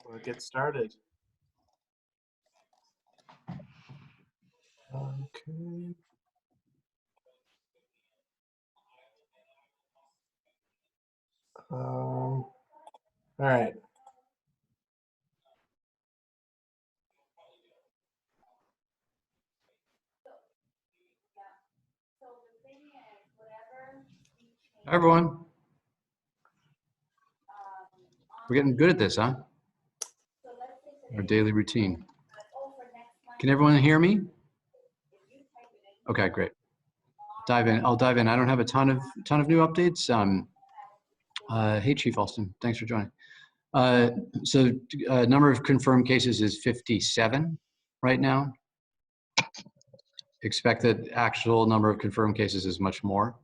We'll get started. Okay. All right. Hi, everyone. We're getting good at this, huh? Our daily routine. Can everyone hear me? Okay, great. Dive in. I'll dive in. I don't have a ton of new updates. Hey, Chief Alston. Thanks for joining. Number of confirmed cases is 57 right now. Expect that actual number of confirmed cases is much more.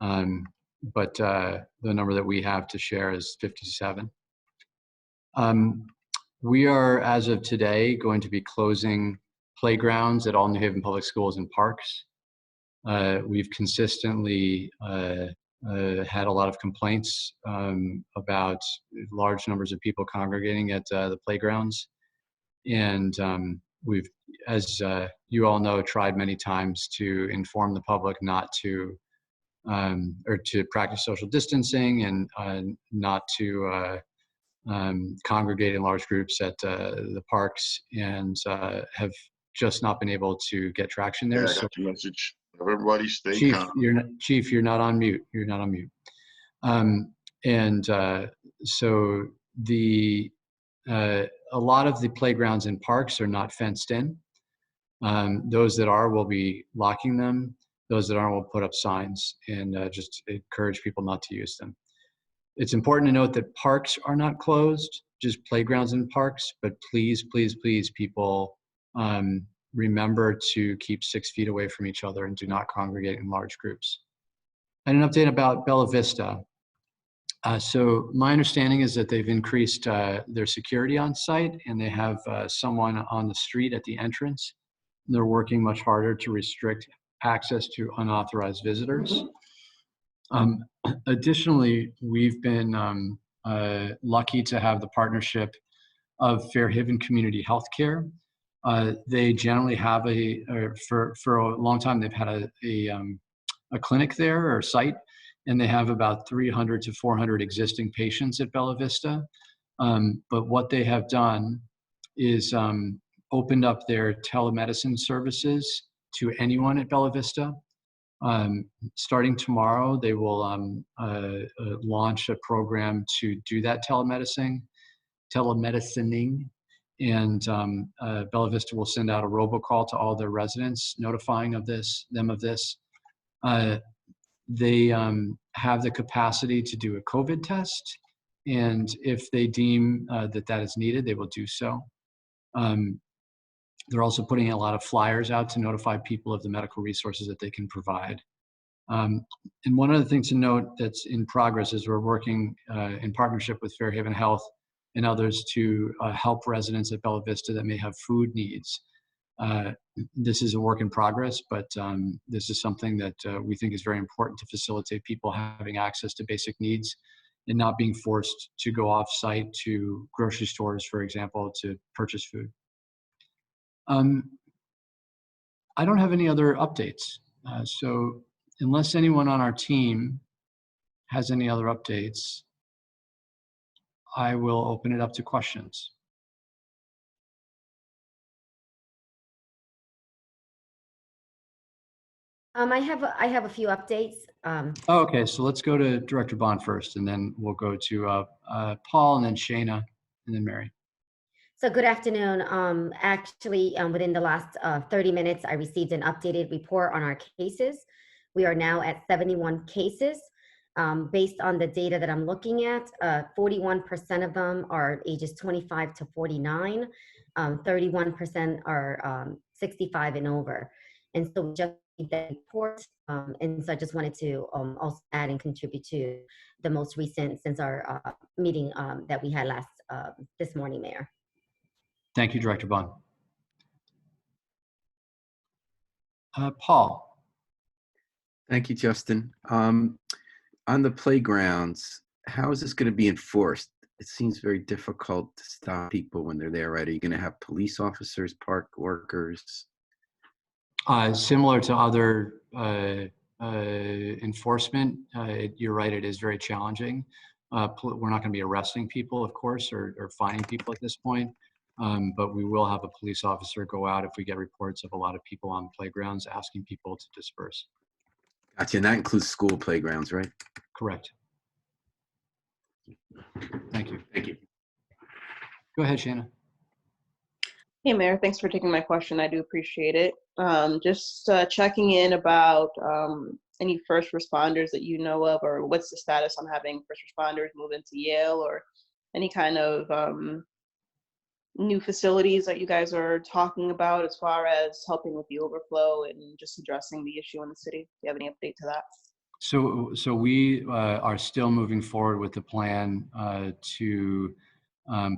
But the number that we have to share is 57. We are, as of today, going to be closing playgrounds at all New Haven public schools and parks. We've consistently had a lot of complaints about large numbers of people congregating at the playgrounds. And we've, as you all know, tried many times to inform the public not to, or to practice social distancing and not to congregate in large groups at the parks, and have just not been able to get traction there. Yeah, I got your message. Everybody stay Chief, calm. Chief, you're not on mute. You're not on mute. So a lot of the playgrounds and parks are not fenced in. Those that are, will be locking them. Those that aren't will put up signs and just encourage people not to use them. It's important to note that parks are not closed, just playgrounds and parks, but please, please, please, people, remember to keep 6 feet away from each other and do not congregate in large groups. And an update about Bella Vista. So my understanding is that they've increased their security on site, and they have someone on the street at the entrance. They're working much harder to restrict access to unauthorized visitors. Additionally, we've been lucky to have the partnership of Fairhaven Community Healthcare. They generally have for a long time, they've had a clinic there or site, and they have about 300 to 400 existing patients at Bella Vista. But what they have done is opened up their telemedicine services to anyone at Bella Vista. Starting tomorrow, they will launch a program to do that telemedicining, and Bella Vista will send out a robocall to all their residents notifying them of this. They have the capacity to do a COVID test, and if they deem that is needed, they will do so. They're also putting a lot of flyers out to notify people of the medical resources that they can provide. And one other thing to note that's in progress is we're working in partnership with Fairhaven Health and others to help residents at Bella Vista that may have food needs. This is a work in progress, but this is something that we think is very important to facilitate people having access to basic needs and not being forced to go off-site to grocery stores, for example, to purchase food. I don't have any other updates. So unless anyone on our team has any other updates, I will open it up to questions. I have a few updates. Okay, so let's go to Director Bond first, and then we'll go to Paul, and then Shayna, and then Mary. So good afternoon. Actually, within the last 30 minutes, I received an updated report on our cases. We are now at 71 cases. Based on the data that I'm looking at, 41% of them are ages 25 to 49, 31% are 65 and over. And so we just need that report. And so I just wanted to also add and contribute to the most recent since our meeting that we had this morning, Mayor. Thank you, Director Bond. Paul. Thank you, Justin. On the playgrounds, how is this going to be enforced? it seems very difficult to stop people when they're there, right? Are you going to have police officers, park workers? Similar to other enforcement, you're right, it is very challenging. We're not going to be arresting people, of course, or fining people at this point, but we will have a police officer go out if we get reports of a lot of people on playgrounds asking people to disperse. Gotcha. And that includes school playgrounds, right? Correct. Thank you. Thank you. Go ahead, Shanna. Hey, Mayor, thanks for taking my question. I do appreciate it. Just checking in about any first responders that you know of, or what's the status on having first responders move into Yale, or any kind of new facilities that you guys are talking about as far as helping with the overflow and just addressing the issue in the city. Do you have any update to that? So we are still moving forward with the plan to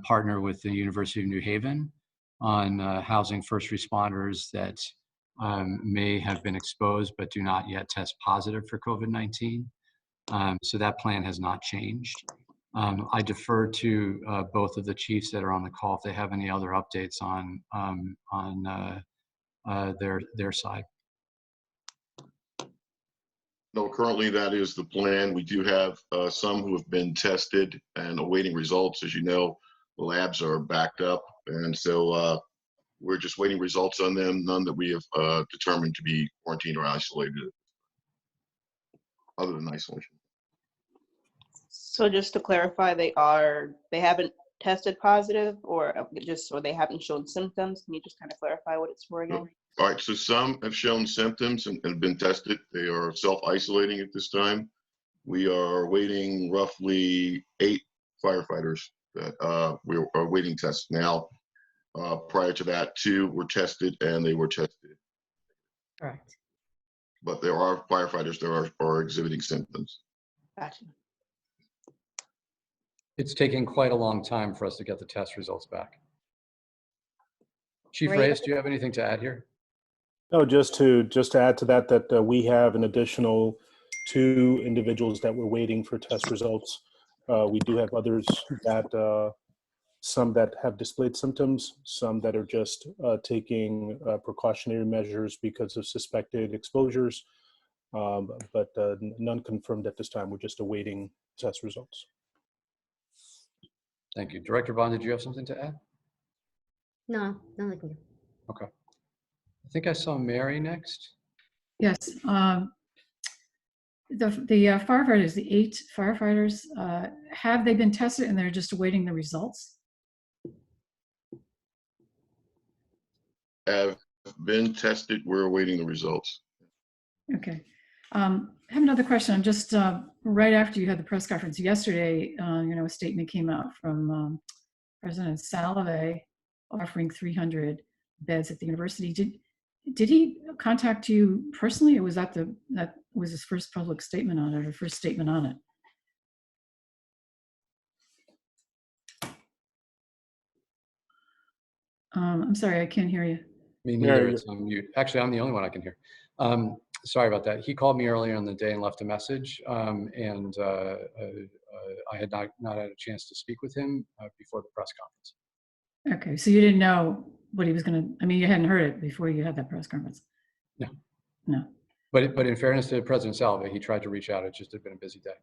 partner with the University of New Haven on housing first responders that may have been exposed but do not yet test positive for COVID-19. So that plan has not changed. I defer to both of the chiefs that are on the call if they have any other updates on their side. No, currently that is the plan. We do have some who have been tested and awaiting results. As you know, the labs are backed up, and so we're just waiting results on them. None that we have determined to be quarantined or isolated, other than isolation. So just to clarify, they haven't tested positive, or they haven't shown symptoms. Can you just kind of clarify what it's for again? All right, so some have shown symptoms and have been tested. They are self-isolating at this time. We are waiting roughly 8 firefighters that we are waiting tests now. Prior to that, 2 were tested and they were tested. Correct. But there are firefighters that are exhibiting symptoms. Gotcha. It's taking quite a long time for us to get the test results back. Chief Great. Reyes, do you have anything to add here? No, just to add to that, we have an additional 2 individuals that we're waiting for test results. We do have others that, some that have displayed symptoms, some that are just taking precautionary measures because of suspected exposures, but none confirmed at this time. We're just awaiting test results. Thank you. Director Bond, did you have something to add? No, not like me. Okay. I think I saw Mary next. Yes. The firefighters, the 8 firefighters, have they been tested and they're just awaiting the results? Have been tested. We're awaiting the results. Okay. I have another question. I'm just right after you had the press conference yesterday, a statement came out from President Salave offering 300 beds at the university. Did he contact you personally, or was that was his first public statement on it, or first statement on it? I'm sorry, I can't hear you. Me neither, Mary, it's on mute. Actually, I'm the only one I can hear. Sorry about that. He called me earlier in the day and left a message, and I had not had a chance to speak with him before the press conference. Okay, so you didn't know what he was going to, you hadn't heard it before you had that press conference? No. No. But in fairness to President Salve, he tried to reach out. It just had been a busy day.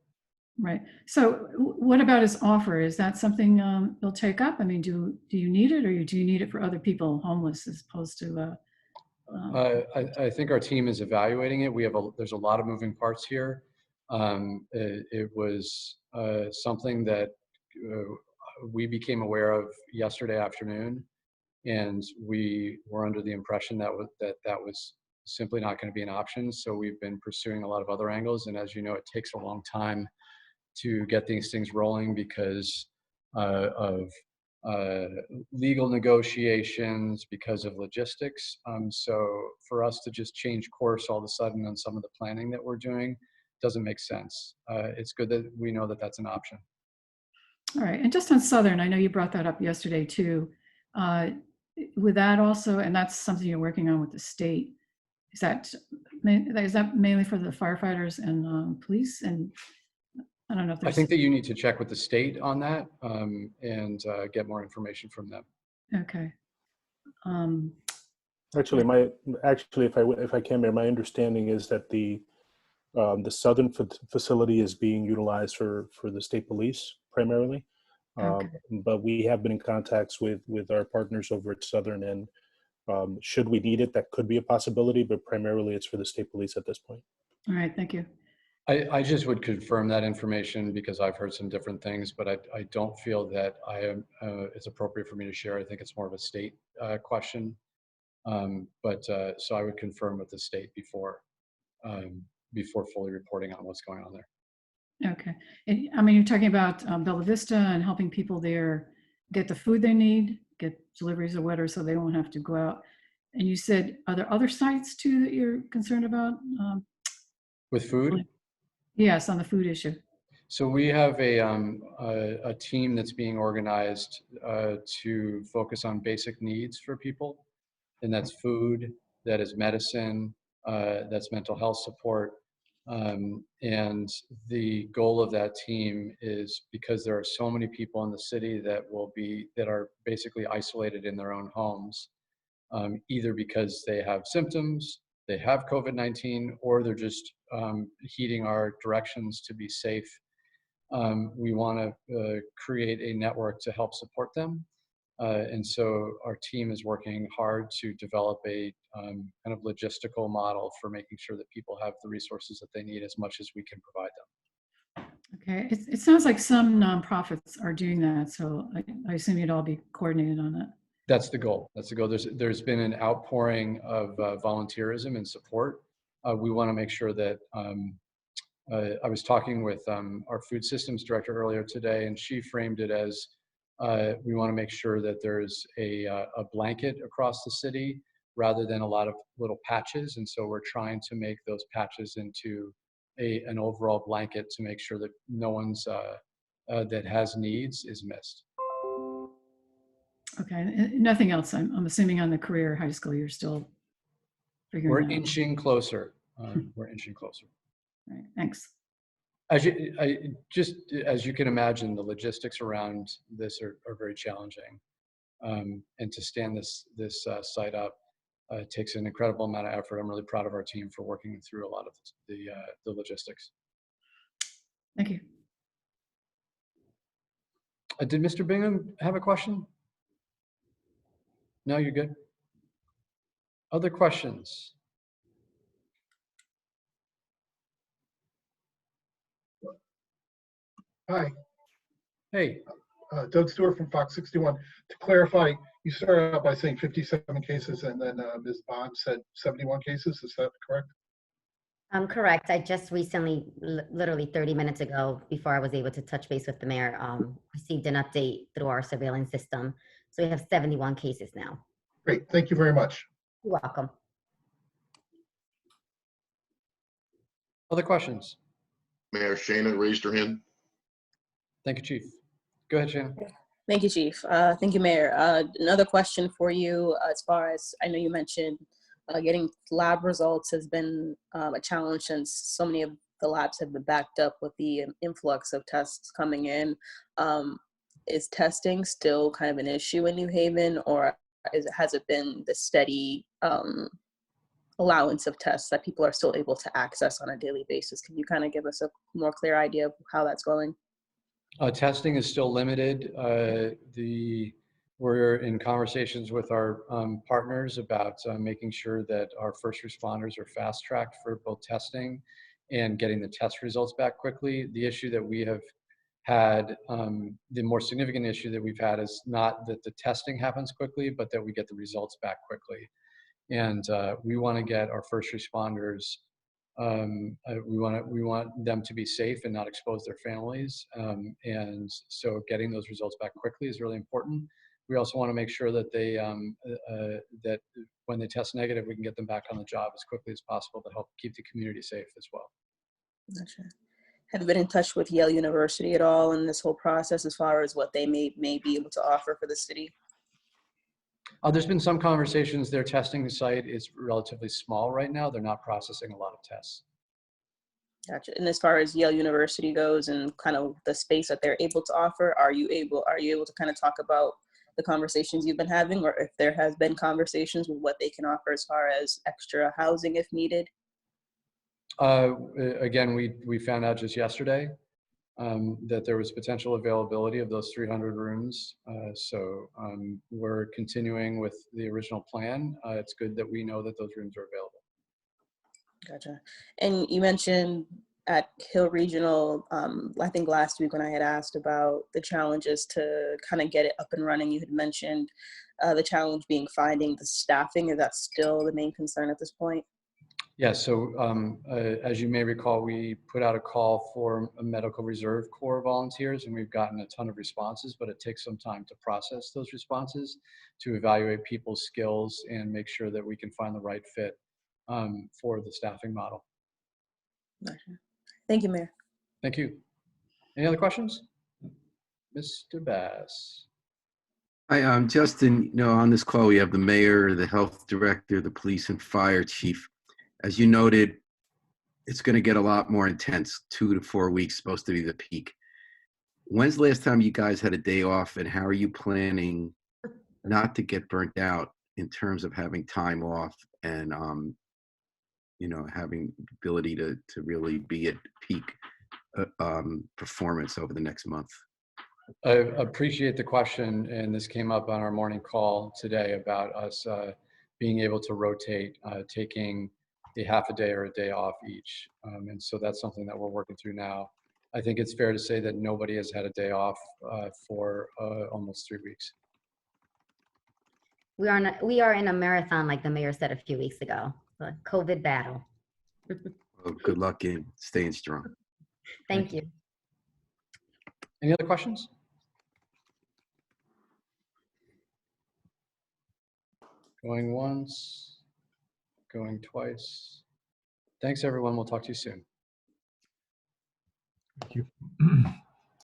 Right. So what about his offer? Is that something he'll take up? Do you need it, or do you need it for other people homeless as opposed to? I think our team is evaluating it. There's a lot of moving parts here. It was something that we became aware of yesterday afternoon, and we were under the impression that was simply not going to be an option. So we've been pursuing a lot of other angles, and as you know, it takes a long time to get these things rolling because of legal negotiations, because of logistics. So for us to just change course all of a sudden on some of the planning that we're doing doesn't make sense. It's good that we know that that's an option. All right, and just on Southern, I know you brought that up yesterday too. With that also, and that's something you're working on with the state, is that mainly for the firefighters and police? And I don't know if I there's. think that you need to check with the state on that and get more information from them. Okay. Um, Actually, if I can, Mayor, my understanding is that the southern facility is being utilized for the state police primarily. Okay. But we have been in contacts with our partners over at Southern, and should we need it, that could be a possibility, but primarily it's for the state police at this point. All right. Thank you. I just would confirm that information because I've heard some different things, but I don't feel that it's appropriate for me to share. I think it's more of a state question. So I would confirm with the state before fully reporting on what's going on there. Okay. And, I mean, you're talking about Bella Vista and helping people there get the food they need, get deliveries of water so they don't have to go out. And you said, are there other sites too that you're concerned about? With food? Yes, on the food issue. So we have a team that's being organized to focus on basic needs for people, and that's food, that is medicine, that's mental health support. And the goal of that team is, because there are so many people in the city that are basically isolated in their own homes, either because they have symptoms, they have COVID-19, or they're just heeding our directions to be safe. We want to create a network to help support them. And so our team is working hard to develop a kind of logistical model for making sure that people have the resources that they need as much as we can provide them. Okay. It sounds like some nonprofits are doing that. So I assume you'd all be coordinated on that. That's the goal. That's the goal. There's been an outpouring of volunteerism and support. We want to make sure that I was talking with our food systems director earlier today, and she framed it as we want to make sure that there's a blanket across the city rather than a lot of little patches. And so we're trying to make those patches into an overall blanket to make sure that no one's that has needs is missed. Okay. Nothing else. I'm assuming on the career high school, you're still figuring We're out. inching closer. We're inching closer. All right. Thanks. As you can imagine, the logistics around this are very challenging. And to stand this site up takes an incredible amount of effort. I'm really proud of our team for working through a lot of the logistics. Thank you. Did Mr. Bingham have a question? No, you're good. Other questions? Hi, Hey, Doug Stewart from Fox 61. To clarify, you started out by saying 57 cases and then Ms. Bond said 71 cases. Is that correct? Correct. I just recently, literally 30 minutes ago, before I was able to touch base with the mayor, received an update through our surveillance system. So we have 71 cases now. Great. Thank you very much. You're welcome. other questions? Mayor Shana raised her hand. Thank you, Chief. Go ahead, Shannon. Thank you, Chief. Thank you, Mayor. Another question for you, as far as I know you mentioned, getting lab results has been a challenge since so many of the labs have been backed up with the influx of tests coming in. Is testing still kind of an issue in New Haven, or has it been the steady allowance of tests that people are still able to access on a daily basis? Can you kind of give us a more clear idea of how that's going? Testing is still limited. We're in conversations with our partners about making sure that our first responders are fast-tracked for both testing and getting the test results back quickly. The issue that we have had, the more significant issue that we've had is not that the testing happens quickly, but that we get the results back quickly. And we want to get our first responders, we want them to be safe and not expose their families. And so getting those results back quickly is really important. We also want to make sure that that when they test negative, we can get them back on the job as quickly as possible to help keep the community safe as well. Gotcha. Have you been in touch with Yale University at all in this whole process as far as what they may be able to offer for the city? There's been some conversations. Their testing site is relatively small right now. They're not processing a lot of tests. Gotcha. And as far as Yale University goes and kind of the space that they're able to offer, are you able to kind of talk about the conversations you've been having, or if there has been conversations with what they can offer as far as extra housing if needed? Again, we found out just yesterday that there was potential availability of those 300 rooms. So we're continuing with the original plan. It's good that we know that those rooms are available. Gotcha. And you mentioned at Hill Regional, I think last week when I had asked about the challenges to kind of get it up and running, you had mentioned the challenge being finding the staffing. Is that still the main concern at this point? Yeah, so as you may recall, we put out a call for a medical reserve corps volunteers, and we've gotten a ton of responses, but it takes some time to process those responses, to evaluate people's skills and make sure that we can find the right fit for the staffing model. Gotcha. Thank you, Mayor. Thank you. Any other questions? Mr. Bass. Hi, Justin. On this call, we have the mayor, the health director, the police and fire chief. As you noted, it's going to get a lot more intense. 2 to 4 weeks supposed to be the peak. When's the last time you guys had a day off, and how are you planning not to get burnt out in terms of having time off and having the ability to really be at peak performance over the next month? I appreciate the question, and this came up on our morning call today about us being able to rotate, taking a half a day or a day off each. And so that's something that we're working through now. I think it's fair to say that nobody has had a day off for almost 3 weeks. We are in a marathon, like the mayor said a few weeks ago, the COVID battle. Well, good luck in staying strong. Thank you. Any other questions? Going once, going twice. Thanks, everyone. We'll talk to you soon. Thank you.